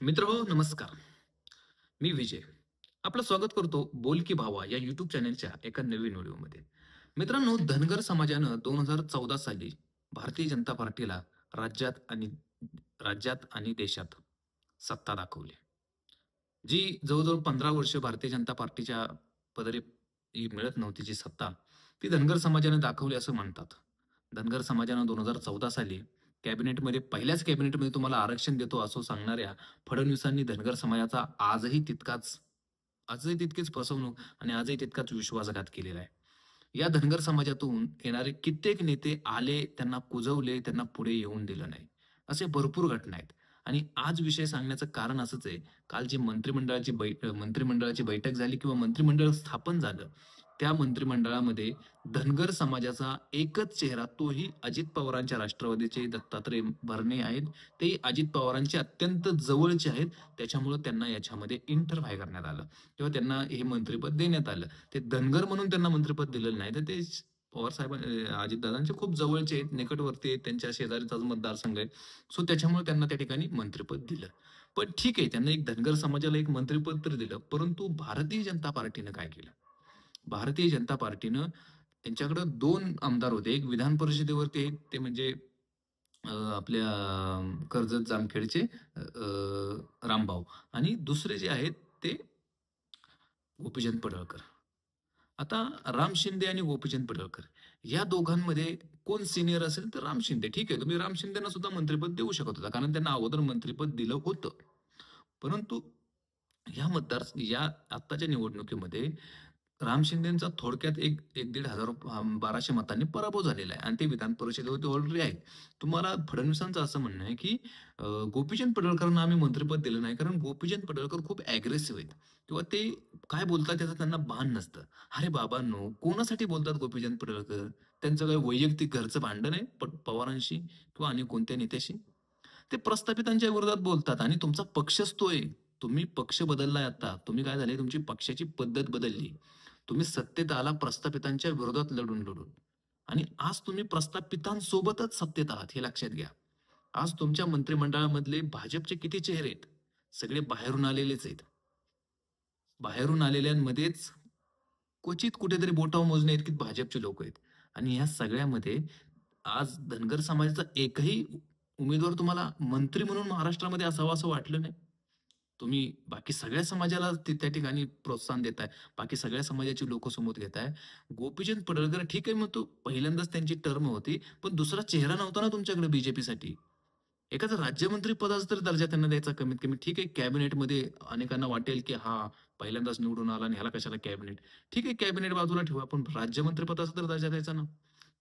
मित्रहो नमस्कार. मी विजय. आपलं स्वागत करतो बोल की भावा या YouTube चॅनलच्या एका नवीन व्हिडिओमध्ये. मित्रांनो, धनगर समाजानं 2014 साली भारतीय जनता पार्टीला राज्यात आणि राज्यात आणि देशात सत्ता दाखवली. जी जवळ-जवळ 15 वर्ष भारतीय जनता पार्टीच्या पदरी मिळत नव्हती जी सत्ता, ती धनगर समाजाने दाखवली असं म्हणतात. धनगर समाजानं 2014 साली पहिल्याच कॅबिनेटमध्ये तुम्हाला आरक्षण देतो असं सांगणाऱ्या फडणवीसांनी धनगर समाजाचा आजही तितकीच फसवणूक आणि आजही तितकाच विश्वासघात केलेला आहे. या धनगर समाजातून येणारे कित्येक नेते आले, त्यांना कुजवले, त्यांना पुढे येऊन दिलं नाही. असे भरपूर घटना आहेत. आणि आज विषय सांगण्याचं कारण असंच आहे. काल जी मंत्रिमंडळाची बैठक झाली किंवा मंत्रिमंडळ स्थापन झालं, त्या मंत्रिमंडळामध्ये धनगर समाजाचा एकच चेहरा, तोही अजित पवारांच्या राष्ट्रवादीचे दत्तात्रय भरणे आहेत. ते अजित पवारांचे अत्यंत जवळचे आहेत. त्याच्यामुळं त्यांना याच्यामध्ये इंटरफाय करण्यात आलं किंवा त्यांना हे मंत्रिपद देण्यात आलं. ते धनगर म्हणून त्यांना मंत्रिपद दिलेलं नाही, तर ते अजितदादांचे खूप जवळचे आहेत, निकटवर्ती आहेत, त्यांच्या शेजारीचाच मतदारसंघ आहे. सो त्याच्यामुळे त्यांना त्या ठिकाणी मंत्रिपद दिलं. पण ठीक आहे, त्यांना एक धनगर समाजाला एक मंत्रिपद तर दिलं, परंतु भारतीय जनता पार्टीनं काय केलं? भारतीय जनता पार्टीनं त्यांच्याकडे 2 आमदार होते. एक विधान परिषदेवरती आहेत, ते म्हणजे आपल्या कर्जत जामखेडचे रामभाऊ आणि दुसरे जे आहेत ते गोपीचंद पडळकर. आता राम शिंदे आणि गोपीचंद पडळकर या दोघांमध्ये कोण सीनियर असेल तर राम शिंदे. ठीक आहे, तुम्ही राम शिंदेना सुद्धा मंत्रिपद देऊ शकत होता, कारण त्यांना अगोदर मंत्रिपद दिलं होतं. परंतु या आत्ताच्या निवडणुकीमध्ये राम शिंदेचा थोडक्यात एक 1,500 1200 मतांनी पराभव झालेला आहे आणि ते विधान परिषदेवरती ऑलरेडी आहे. तुम्हाला फडणवीसांचं असं म्हणणं आहे, की गोपीचंद पडळकरांना आम्ही मंत्रिपद दिलं नाही, कारण गोपीचंद पडळकर खूप अग्रेसिव्ह आहेत किंवा ते काय बोलतात त्याचं त्यांना भान नसतं. अरे बाबांनो, कोणासाठी बोलतात गोपीचंद पडळकर? त्यांचं काही वैयक्तिक घरचं भांडण आहे पवारांशी किंवा आणि कोणत्या नेत्याशी? ते प्रस्थापितांच्या विरोधात बोलतात आणि तुमचा पक्षच तो आहे. तुम्ही पक्ष बदललाय आता. तुम्ही काय झाले, तुमची पक्षाची पद्धत बदलली. तुम्ही सत्तेत आला प्रस्थापितांच्या विरोधात लढून आणि आज तुम्ही प्रस्थापितांसोबतच सत्तेत आहात, हे लक्षात घ्या. आज तुमच्या मंत्रिमंडळामधले भाजपचे किती चेहरे आहेत? सगळे बाहेरून आलेलेच आहेत. बाहेरून आलेल्यांमध्येच क्वचित कुठेतरी बोटावर मोजणे इतकी भाजपचे लोक आहेत आणि या सगळ्यामध्ये आज धनगर समाजाचा एकही उमेदवार तुम्हाला मंत्री म्हणून महाराष्ट्रामध्ये असावा असं वाटलं नाही. तुम्ही बाकी सगळ्या समाजाला त्या ठिकाणी प्रोत्साहन देताय. बाकी सगळ्या समाजाची लोकं समोर घेताय. गोपीचंद पडळकर ठीक आहे, मग तो पहिल्यांदाच त्यांची टर्म होती, पण दुसरा चेहरा नव्हता ना तुमच्याकडे बीजेपीसाठी. एखादं राज्यमंत्री पदाचा तरी दर्जा त्यांना द्यायचा कमीत कमी. ठीक आहे, कॅबिनेटमध्ये अनेकांना वाटेल, की पहिल्यांदाच निवडून आला आणि ह्याला कशाला कॅबिनेट. ठीक आहे, कॅबिनेट बाजूला ठेवा, पण राज्यमंत्री पदाचा तर दर्जा द्यायचा ना.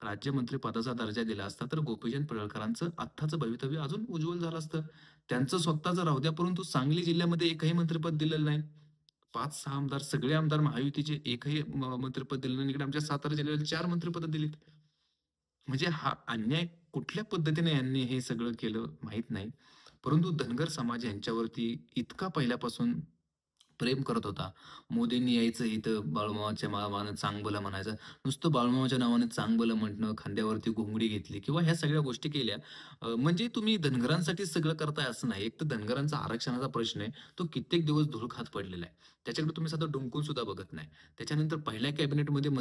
राज्यमंत्री पदाचा दर्जा दिला असता तर गोपीचंद पडळकरांचं आत्ताचं भवितव्य अजून उज्ज्वल झालं असतं. त्यांचं स्वतःचं राहू द्या, परंतु सांगली जिल्ह्यामध्ये एकही मंत्रिपद दिलेलं नाही. 5-6 आमदार, सगळे आमदार महायुतीचे, एकही मंत्रिपद दिलं नाही. इकडे आमच्या सातारा जिल्ह्याला 4 मंत्रिपदं दिलीत. म्हणजे हा अन्याय कुठल्या पद्धतीने यांनी हे सगळं केलं माहीत नाही. परंतु धनगर समाज यांच्यावरती इतका पहिल्यापासून प्रेम करत होता. मोदींनी यायचं इथं बाळूमामाच्या नावानं चांगभलं म्हणायचं. नुसतं बाळूमामाच्या नावानं चांगभलं म्हटणं, खांद्यावरती घोंगडी घेतली किंवा ह्या सगळ्या गोष्टी केल्या. म्हणजे तुम्ही धनगरांसाठीच सगळं करताय असं नाही. एक तर धनगरांचा आरक्षणाचा प्रश्न आहे, तो कित्येक दिवस धूळ खात पडलेला आहे. त्याच्याकडे तुम्ही साधं डुंकून सुद्धा बघत नाही. त्याच्यानंतर पहिल्या कॅबिनेटमध्ये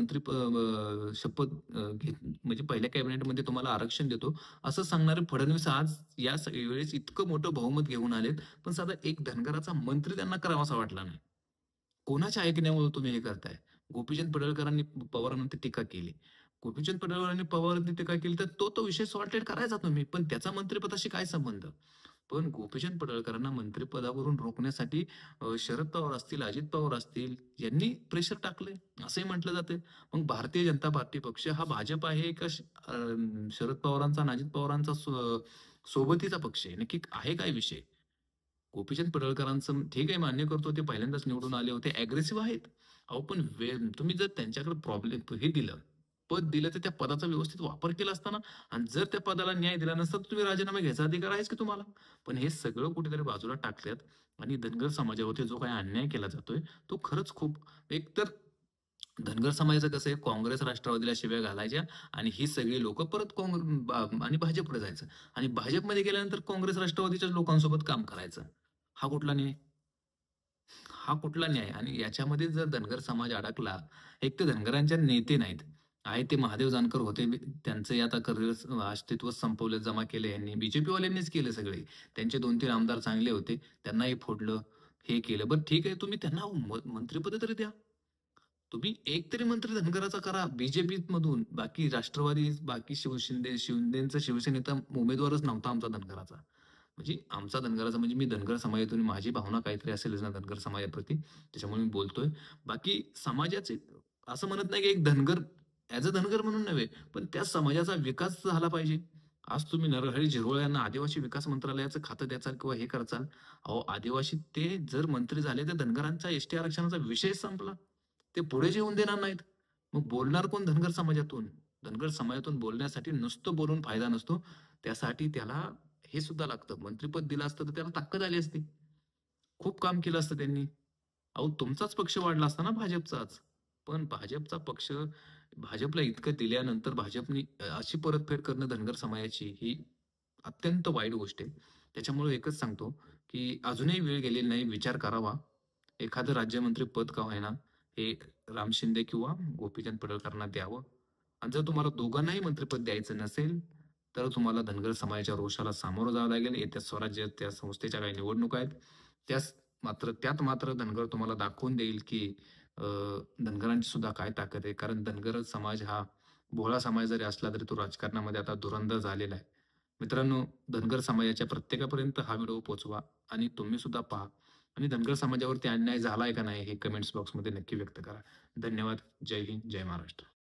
शपथ घेत म्हणजे पहिल्या कॅबिनेटमध्ये तुम्हाला आरक्षण देतो असं सांगणारे फडणवीस आज या वेळेस इतकं मोठं बहुमत घेऊन आलेत, पण साधा एक धनगराचा मंत्री त्यांना करावासा वाटला नाही. कोणाच्या ऐकण्यामुळे तुम्ही हे करताय? गोपीचंद पडळकरांनी पवारांवरती टीका केली. गोपीचंद पडळकरांनी पवारांवरती टीका केली, तर तो विषय सॉर्टेड करायचा तुम्ही. पण त्याचा मंत्रिपदाशी काय संबंध? पण गोपीचंद पडळकरांना मंत्रिपदावरून रोखण्यासाठी शरद पवार असतील, अजित पवार असतील, यांनी प्रेशर टाकलंय असंही म्हटलं जातंय. मग भारतीय जनता पार्टी पक्ष हा भाजप आहे का शरद पवारांचा आणि अजित पवारांचा सोबतीचा पक्ष आहे? नक्की आहे काय विषय? गोपीचंद पडळकरांचं ठीक आहे, मान्य करतो ते पहिल्यांदाच निवडून आले होते, अग्रेसिव्ह आहेत. अहो पण तुम्ही जर त्यांच्याकडे हे दिलं, पद दिलं, तर त्या पदाचा व्यवस्थित वापर केला असता ना. आणि जर त्या पदाला न्याय दिला नसता तर तुम्ही राजीनामा घ्यायचा अधिकार आहेच की तुम्हाला. पण हे सगळं कुठेतरी बाजूला टाकल्यात आणि धनगर समाजावरती जो काही अन्याय केला जातोय, तो खरंच खूप. एकतर धनगर समाजाचं कसं आहे, काँग्रेस राष्ट्रवादीला शिव्या घालायच्या आणि ही सगळी लोक परत आणि भाजपकडे जायचं आणि भाजपमध्ये गेल्यानंतर काँग्रेस राष्ट्रवादीच्या लोकांसोबत काम करायचं. हा कुठला न्याय? हा कुठला न्याय? आणि याच्यामध्ये जर धनगर समाज अडकला, एक तर धनगरांचे नेते नाहीत. आहे ते महादेव जानकर होते. त्यांचे आता करिअर अस्तित्वच संपवलं, जमा केलं यांनी. बीजेपीवाल्यांनीच केले सगळे. त्यांचे 2-3 आमदार चांगले होते. त्यांनाही फोडलं, हे केलं. बरं ठीक आहे, तुम्ही त्यांना मंत्रिपद तरी द्या. तुम्ही एक तरी मंत्री धनगराचा करा बीजेपीमधून. बाकी राष्ट्रवादी, बाकी शिंदेचा शिवसेनेचा उमेदवारच नव्हता आमचा धनगराचा. म्हणजे आमचा धनगराचा म्हणजे मी धनगर समाजातून माझी भावना काहीतरी असेलच ना धनगर समाजाप्रती, त्याच्यामुळे मी बोलतोय. बाकी समाजाचे असं म्हणत नाही की एक धनगर ॲज अ धनगर म्हणून नव्हे, पण त्या समाजाचा विकास झाला पाहिजे. आज तुम्ही नरहरी झिरवळ यांना आदिवासी विकास मंत्रालयाचं खातं द्याचाल किंवा हे कराचाल. अहो, आदिवासी ते जर मंत्री झाले, तर धनगरांचा एसटी आरक्षणाचा विषयच संपला. ते पुढेच येऊन देणार नाहीत. मग बोलणार कोण धनगर समाजातून? धनगर समाजातून बोलण्यासाठी नुसतं बोलून फायदा नसतो. त्यासाठी त्याला हे सुद्धा लागतं. मंत्रिपद दिलं असतं तर त्याला ताकद आली असती. खूप काम केलं असतं त्यांनी. अहो, तुमचाच पक्ष वाढला असता ना भाजपचाच. पण भाजपचा पक्ष भाजपला इतकं दिल्यानंतर भाजपनी अशी परतफेड करणं धनगर समाजाची ही अत्यंत वाईट गोष्ट आहे. त्याच्यामुळे एकच सांगतो, की अजूनही वेळ गेलेली नाही. विचार करावा. एखादं राज्यमंत्री पद का होईना, हे राम शिंदे किंवा गोपीचंद पडळकरांना द्यावं. आणि जर तुम्हाला दोघांनाही मंत्रिपद द्यायचं नसेल, तर तुम्हाला धनगर समाजाच्या रोषाला सामोरं जावं लागेल. येत्या स्वराज्य त्या संस्थेच्या काही निवडणुका आहेत. त्यास त्यात मात्र धनगर तुम्हाला दाखवून देईल, की धनगरांची सुद्धा काय ताकद आहे. कारण धनगर समाज हा भोळा समाज जरी असला, तरी तो राजकारणामध्ये आता धुरंधर झालेला आहे. मित्रांनो, धनगर समाजाच्या प्रत्येकापर्यंत हा व्हिडिओ पोहोचवा आणि तुम्ही सुद्धा पहा आणि धनगर समाजावरती अन्याय झालाय का नाही हे कमेंट्स बॉक्समध्ये नक्की व्यक्त करा. धन्यवाद. जय हिंद, जय महाराष्ट्र.